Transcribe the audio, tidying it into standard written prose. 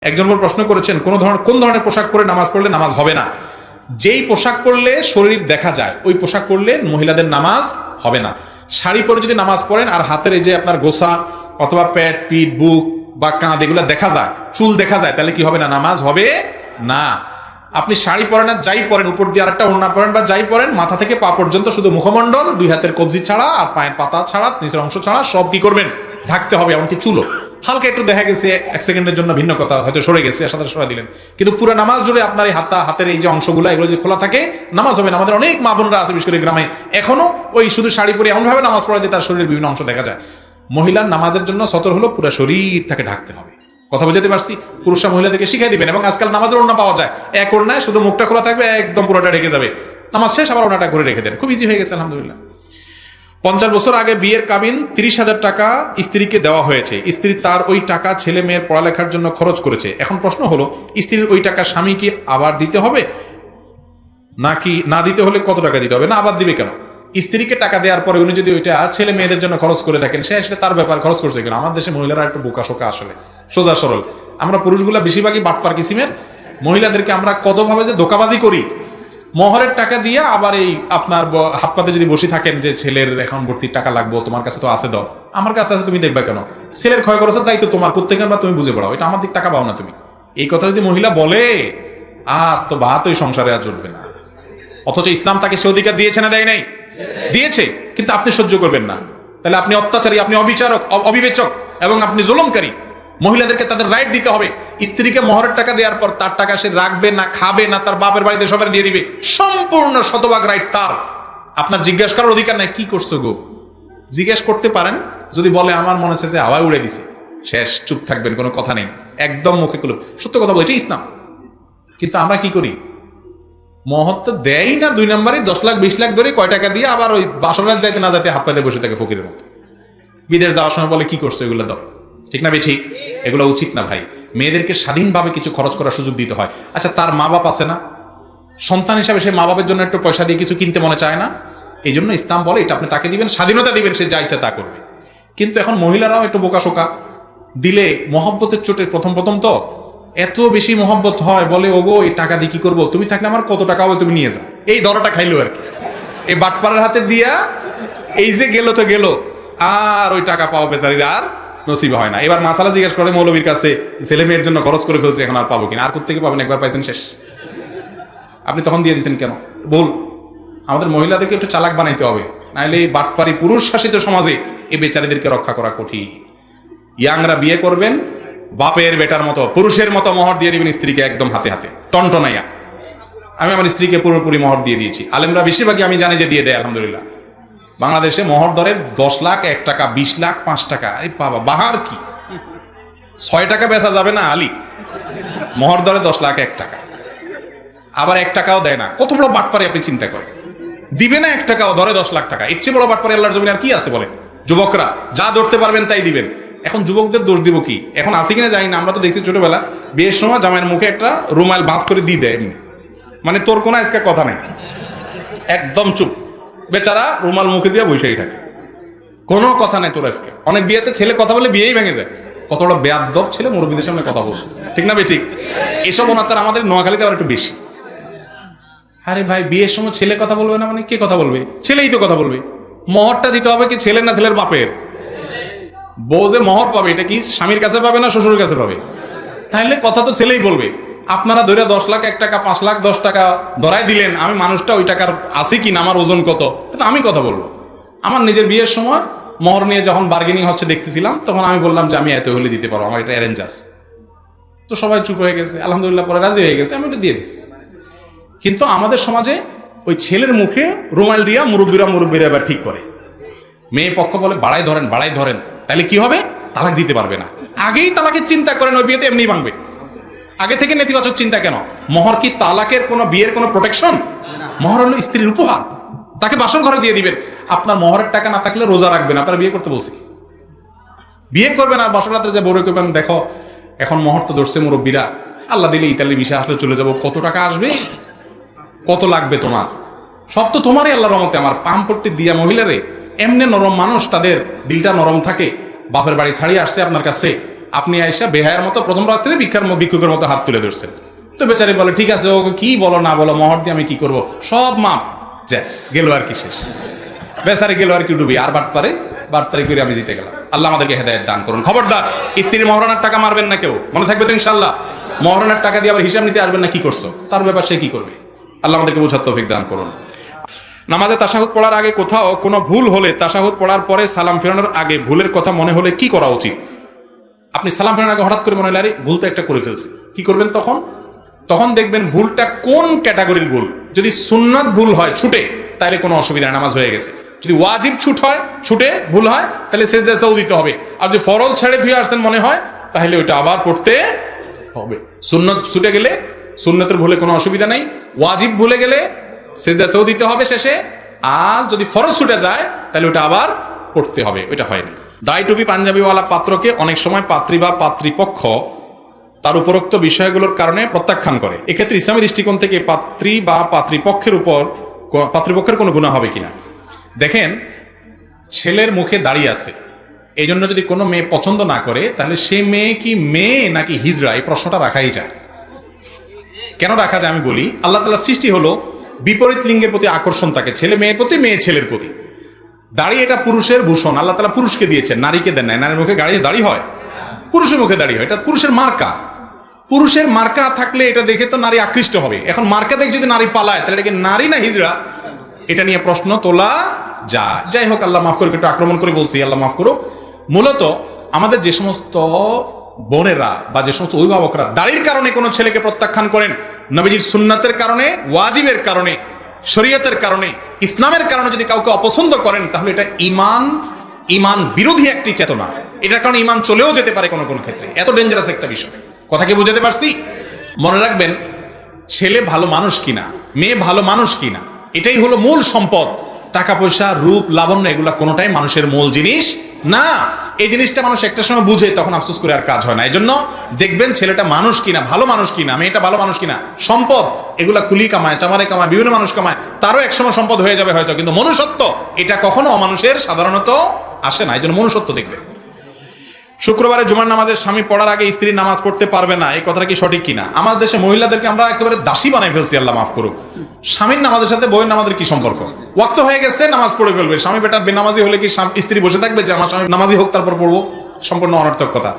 একজন প্রশ্ন করেছেন কোন ধরনের পোশাক পরে নামাজ পড়লে নামাজ হবে না। যেই পোশাক পরলে শরীর দেখা যায় ওই পোশাক পরলে মহিলাদের নামাজ হবে না। শাড়ি পরে যদি নামাজ পড়েন আর হাতের এই যে আপনার গোসা অথবা পেট পিঠ বুক বা কাঁধ এগুলো দেখা যায়, চুল দেখা যায়, তাহলে কি হবে না? নামাজ হবে না। আপনি শাড়ি পরেন আর যাই পরেন, উপর দিয়ে আরেকটা ওড়না পরেন বা যাই পরেন, মাথা থেকে পা পর্যন্ত শুধু মুখমণ্ডল, দুই হাতের কবজি ছাড়া আর পায়ের পাতা ছাড়া, নিচের অংশ ছাড়া সব কি করবেন? ঢাকতে হবে। এমনকি চুলো হালকা একটু দেখা গেছে এক সেকেন্ডের জন্য ভিন্ন কথা, হয়তো সরে গেছে, সাথে সরে দিলেন, কিন্তু পুরো নামাজ জুড়ে আপনার এই হাতের এই যে অংশগুলো এগুলো যদি খোলা থাকে নামাজ হবে না। আমাদের অনেক মা বোনরা আছে বিশেষ করে গ্রামে এখনো ওই শুধু শাড়ি পরে এমন ভাবে নামাজ পড়ে যে তার শরীরের বিভিন্ন অংশ দেখা যায়। মহিলার নামাজের জন্য সতর হলো পুরো শরীর তাকে ঢাকতে হবে। কথা বুঝাতে পারছি? পুরুষরা মহিলাদেরকে শিখিয়ে দিবেন। এবং আজকাল নামাজের ওড়না পাওয়া যায়, এক ওড়নায় শুধু মুখটা খোলা থাকবে, একদম পুরোটা ঢেকে যাবে, নামাজ শেষ আবার ওড়নাটা করে রেখে দেন, খুব ইজি হয়ে গেছে আলহামদুলিল্লাহ। 50 বছর আগে বিয়ের কাবিন 30,000 টাকা স্ত্রীকে দেওয়া হয়েছে। স্ত্রী তার ওই টাকা ছেলে মেয়ের পড়ালেখার জন্য খরচ করেছে। এখন প্রশ্ন হলো, স্ত্রীর ওই টাকা স্বামী কি আবার দিতে হবে, নাকি না দিতে হলে কত টাকা দিতে হবে, না আবার দিবে কেন? স্ত্রীকে টাকা দেওয়ার পরে উনি যদি ওইটা ছেলে মেয়েদের জন্য খরচ করে থাকেন, সে আসলে তার ব্যাপার, খরচ করছে কেন? আমার দেশে মহিলারা একটু বোকা শোকা, আসলে সোজা সরল। আমরা পুরুষগুলা বেশিরভাগই বাটপার কিসিমের। মহিলাদেরকে আমরা কতভাবে যে ধোকাবাজি করি। মোহরের টাকা দিয়ে আবার এই আপনার হাত পাতে যদি বসে থাকেন যে ছেলের এখন ভর্তির টাকা লাগবো, তোমার কাছে তো আছে, দাও। আমার কাছে আছে, তুমি দেখবা কেন? ছেলের ক্ষয় খরচের দায়িত্ব তোমার, করতে কেন বা তুমি বুঝে পড়াও, এটা আমার দিক টাকা পাও না তুমি। এই কথা যদি মহিলা বলে, আর তো ভাত ওই সংসারে আর চলবে না। অথচ ইসলাম তাকে সে অধিকার দিয়েছে না দেয় নাই? দিয়েছে, কিন্তু আপনি সহ্য করবেন না। তাহলে আপনি অত্যাচারী, আপনি অবিচারক, অবিবেচক এবং আপনি জুলুমকারী। মহিলাদেরকে তাদের রাইট দিতে হবে। স্ত্রীকে মোহরের টাকা দেওয়ার পর তার টাকা সে রাখবে না, খাবে না, তার বাপের বাড়িতে সবার দিয়ে দিবে, সম্পূর্ণ শতভাগ রাইট তার। আপনার জিজ্ঞাসা করার অধিকার নাই কি করছো গো। জিজ্ঞেস করতে পারেন, যদি বলে আমার মনে হচ্ছে যে হাওয়ায় উড়ে দিছে, শেষ, চুপ থাকবেন, কোনো কথা নেই, একদম মুখে কুলুপ, সত্য কথা বলে, এটাই ইসলাম। কিন্তু আমরা কি করি? মহর তো দেয় না, 2 নম্বরে 10 লাখ 20 লাখ ধরে কয় টাকা দিয়ে আবার ওই বাসরাত যাইতে না যাইতে হাত পাতে বসে থাকে ফকিরের মতো। বিদেশ যাওয়ার সময় বলে কি করছো, এগুলো দাও। ঠিক না ঠিক? এগুলো উচিত না ভাই। মেয়েদেরকে স্বাধীনভাবে কিছু খরচ করার সুযোগ দিতে হয়। আচ্ছা, তার মা বাপ আছে না, সন্তান হিসাবে সে মা বাপের জন্য একটু পয়সা দিয়ে কিছু কিনতে মনে চায় না? এই জন্য ইসলাম বলে এটা আপনি তাকে দিবেন, স্বাধীনতা দিবেন, সে যা ইচ্ছা তা করবে। কিন্তু এখন মহিলারাও একটু বোকাশোকা, দিলে মহব্বতের চোটে প্রথম তো এত বেশি মহব্বত হয়, বলে ওগো এই টাকা দিয়ে কি করবো, তুমি থাকলে আমার কত টাকা হবে, তুমি নিয়ে যাও, এই ধরাটা খাইলো আর কি। এই বাটপাড়ার হাতে দিয়া এই যে গেল তো গেল, আর ওই টাকা পাওয়া বেচারির আর নসিব হয় না। এবার মাসালা জিজ্ঞেস করে মৌলবীর কাছে, ছেলে মেয়ের জন্য খরচ করে ফেলছে, এখন আর পাবো কিনা? আর কোথেকে পাবেন, একবার পাইছেন শেষ। আপনি তখন দিয়ে দিচ্ছেন কেন? বল, আমাদের মহিলাদেরকে একটু চালাক বানাইতে হবে, নাহলে এই বাটপাড়ি পুরুষ শাসিত সমাজে এই বেচারিদেরকে রক্ষা করা কঠিন। ইয়াংরা বিয়ে করবেন, বাপের বেটার মতো পুরুষের মতো মোহর দিয়ে দিবেন স্ত্রীকে, একদম হাতে হাতে টনটনাইয়া। আমি আমার স্ত্রীকে পুরোপুরি মোহর দিয়ে দিয়েছি। আলেমরা বেশিরভাগই আমি জানি যে দিয়ে দেয় আলহামদুলিল্লাহ। বাংলাদেশে মোহর দরে 10 লাখ 1 টাকা, 20 লাখ 5 টাকা। আরে বাবা, বাহার কি 6 টাকা বেচা যাবে না আলী? মোহর দরে 10 লাখ 1 টাকা, আবার 1 টাকাও দেয় না। কত বড় বাটপারি আপনি চিন্তা করেন। দিবে না 1 টাকাও, ধরে 10 লাখ টাকা। এর চেয়ে বড় বাটপারি আল্লাহর জমিনে আর কি আছে বলে? যুবকরা যা ধরতে পারবেন তাই দিবেন। এখন যুবকদের দোষ দিব কি? এখন আছে কিনা জানি না, আমরা তো দেখছি ছোটবেলা বিয়ের সময় জামাইয়ের মুখে একটা রুমাল ভাঁজ করে দিয়ে দেয়, এমনি, মানে তোর কোনো আজকে কথা নেই, একদম চুপ, বেচারা রুমাল মুখে দিয়ে বসেই থাকে, কোনো কথা নেই তোর আজকে। অনেক বিয়েতে ছেলে কথা বলে বিয়েই ভেঙে যায়। কত বড় বেয়াদব ছেলে মুরব্বীদের সামনে কথা বলছে, ঠিক না ঠিক? এসব অনাচার আমাদের নোয়াখালীতে আবার একটু বেশি। আরে ভাই, বিয়ের সময় ছেলে কথা বলবে না মানে কে কথা বলবে? ছেলেই তো কথা বলবে। মোহরটা দিতে হবে কি ছেলের না ছেলের বাপের? বউ যে মোহর পাবে এটা কি স্বামীর কাছে পাবে না শ্বশুরের কাছে পাবে? তাহলে কথা তো ছেলেই বলবে। আপনারা ধরে 10 লাখ 1 টাকা 5 লাখ 10 টাকা ধরাই দিলেন, আমি মানুষটা ওই টাকার আছে কিনা, আমার ওজন কত, এটা আমি কথা বলবো। আমার নিজের বিয়ের সময় মোহর নিয়ে যখন বার্গেনিং হচ্ছে দেখতেছিলাম, তখন আমি বললাম যে আমি এত হলে দিতে পারবো, আমার এটা অ্যারেঞ্জ আছে। তো সবাই চুপ হয়ে গেছে, আলহামদুলিল্লাহ পরে রাজি হয়ে গেছে, আমি এটা দিয়ে দিচ্ছি। কিন্তু আমাদের সমাজে ওই ছেলের মুখে রুমাল দিয়া মুরব্বীরা এবার ঠিক করে। মেয়ে পক্ষ বলে বাড়াই ধরেন, তাহলে কি হবে? তালাক দিতে পারবে না। আগেই তালাকের চিন্তা করেন, ওই বিয়েতে এমনি ভাঙবে। আগে থেকে নেতিবাচক চিন্তা কেন? মোহর কি তালাকের কোনো বিয়ের কোনো প্রোটেকশন? মোহর হলো স্ত্রীর উপহার, তাকে বাসর ঘরে দিয়ে দিবেন। আপনার মোহরের টাকা না থাকলে রোজা রাখবেন, আপনারা বিয়ে করতে বলছি, বিয়ে করবেন আর বাসর রাতে যে বড় করবেন, দেখো এখন মোহর তো ধরছে মুরব্বীরা, আল্লাহ দিলে ইতালি ভিসা আসলে চলে যাব, কত টাকা আসবে, কত লাগবে তোমার, সব তো তোমারই আল্লাহর রহমতে। আমার পাম্পট্টি দিয়া মহিলারে, এমনি নরম মানুষ, তাদের দিলটা নরম থাকে, বাপের বাড়ি ছাড়িয়ে আসছে আপনার কাছে, আপনি আয়সা বেহায়ের মতো প্রথম রাত্রে ভিক্ষুকের মতো হাত তুলে ধরছেন। তো বেচারি বলে ঠিক আছে, ও কি বলো না বলো, মহর দিয়ে আমি কি করব, সব মাপ, জ্যাস গেল আর কি, শেষ। বেচারি গেল আর কি ডুবি, আর বাটপারি করে আমি জিতে গেলাম। আল্লাহ আমাদেরকে হেদায়েত দান করুন। খবরদার স্ত্রীর মহারণার টাকা মারবেন না কেউ, মনে থাকবে তো ইনশাআল্লাহ। মহারণার টাকা দিয়ে আবার হিসাব নিতে আসবেন না, কি করছো, তার ব্যাপার, সে কি করবে। আল্লাহ আমাদেরকে বোঝার তৌফিক দান করুন। নামাজে তাশাহুদ পড়ার আগে কোথাও কোনো ভুল হলে তাশাহুদ পড়ার পরে সালাম ফেরানোর আগে ভুলের কথা মনে হলে কি করা উচিত? আপনি সালাম ফেরানোর আগে হঠাৎ করে মনে হলে আরে ভুল তো একটা করে ফেলছি, কি করবেন তখন দেখবেন ভুলটা কোন ক্যাটাগরির ভুল। যদি সুন্নাত ভুল হয় ছুটে, তাহলে কোনো অসুবিধা নেই, নামাজ হয়ে গেছে। যদি ওয়াজিব ছুটে ভুল হয়, তাহলে সেজদা সাহু দিতে হবে। আর যদি ফরজ ছেড়ে ধুয়ে আসছেন মনে হয়, তাহলে ওইটা আবার পড়তে হবে। সুন্নত ছুটে গেলে সুন্নতের ভুলে কোনো অসুবিধা নাই, ওয়াজিব ভুলে গেলে সেজদা সাহু দিতে হবে শেষে। আর যদি ফরজ ছুটে যায়, তাহলে ওটা আবার পড়তে হবে, ওইটা হয়নি। দাড়ি টুপি পাঞ্জাবিওয়ালা পাত্রকে অনেক সময় পাত্রী বা পাত্রীপক্ষ তার উপরোক্ত বিষয়গুলোর কারণে প্রত্যাখ্যান করে। এক্ষেত্রে ইসলামী দৃষ্টিকোণ থেকে পাত্রী বা পাত্রীপক্ষের কোনো গুনাহ হবে কিনা? দেখেন, ছেলের মুখে দাঁড়িয়ে আছে, এই জন্য যদি কোনো মেয়ে পছন্দ না করে, তাহলে সে মেয়ে কি মেয়ে নাকি হিজড়া, এই প্রশ্নটা রাখাই যায়। কেন রাখা যায় আমি বলি। আল্লাহ তাআলা সৃষ্টি হলো বিপরীত লিঙ্গের প্রতি আকর্ষণ থাকে, ছেলে মেয়ের প্রতি, মেয়ে ছেলের প্রতি। দাড়ি এটা পুরুষের ভূষণ, আল্লাহ তাআলা পুরুষকে দিয়েছেন, নারীকে দেন নাই। নারীর মুখে দাড়ি হয়, পুরুষের মুখে দাড়ি হয়, এটা পুরুষের মার্কা। পুরুষের মার্কা থাকলে এটা দেখে তো নারী আকৃষ্ট হবে। এখন মার্কা দেখে যদি নারী পালায়, তাহলে এটা কি নারী না হিজড়া, এটা নিয়ে প্রশ্ন তোলা যায়। যাই হোক, আল্লাহ মাফ করুক, একটু আক্রমণ করে বলছি, আল্লাহ মাফ করুক। মূলত আমাদের যে সমস্ত বোনেরা বা যে সমস্ত অভিভাবকরা দাড়ির কারণে কোনো ছেলেকে প্রত্যাখ্যান করেন, নবীজির সুন্নাতের কারণে, ওয়াজিবের কারণে, শরীয়তের কারণে, ইসলামের কারণে যদি কাউকে অপছন্দ করেন, তাহলে এটা ইমান বিরোধী একটি চেতনা। এটার কারণে ইমান চলেও যেতে পারে কোনো কোনো ক্ষেত্রে। এত ডেঞ্জারাস একটা বিষয়। কথা কি বুঝাতে পারছি? মনে রাখবেন, ছেলে ভালো মানুষ কিনা, মেয়ে ভালো মানুষ কিনা, এটাই হলো মূল সম্পদ। টাকা পয়সা, রূপ, লাবণ্য, এগুলা কোনোটাই মানুষের মূল জিনিস না। এই জিনিসটা মানুষ একটা সময় বুঝে, তখন আফসোস করে আর কাজ হয় না। এই জন্য দেখবেন ছেলেটা মানুষ কিনা, ভালো মানুষ কিনা, মেয়েটা ভালো মানুষ কিনা, সম্পদ এগুলা কুলি কামায়, চামারে কামায়, বিভিন্ন মানুষ কামায়, তারও একসময় সম্পদ হয়ে যাবে হয়তো, কিন্তু মনুষ্যত্ব এটা কখনো অমানুষের সাধারণত আসে না। এই জন্য মনুষ্যত্ব দেখবে। শুক্রবারে জুমার নামাজের স্বামী পড়ার আগে স্ত্রী নামাজ পড়তে পারবে না, এই কথাটা কি সঠিক কিনা? আমাদের দেশে মহিলাদেরকে আমরা একেবারে দাসী বানাই ফেলছি, আল্লাহ মাফ করুক। স্বামীর নামাজের সাথে বউয়ের নামাজের কি সম্পর্ক? ওয়াক্ত হয়ে গেছে, নামাজ পড়ে ফেলবে। স্বামী বেটার বেনামাজি হলে কি স্ত্রী বসে থাকবে যে আমার স্বামী নামাজি হোক তারপর পড়বো? সম্পূর্ণ অনর্থক কথা।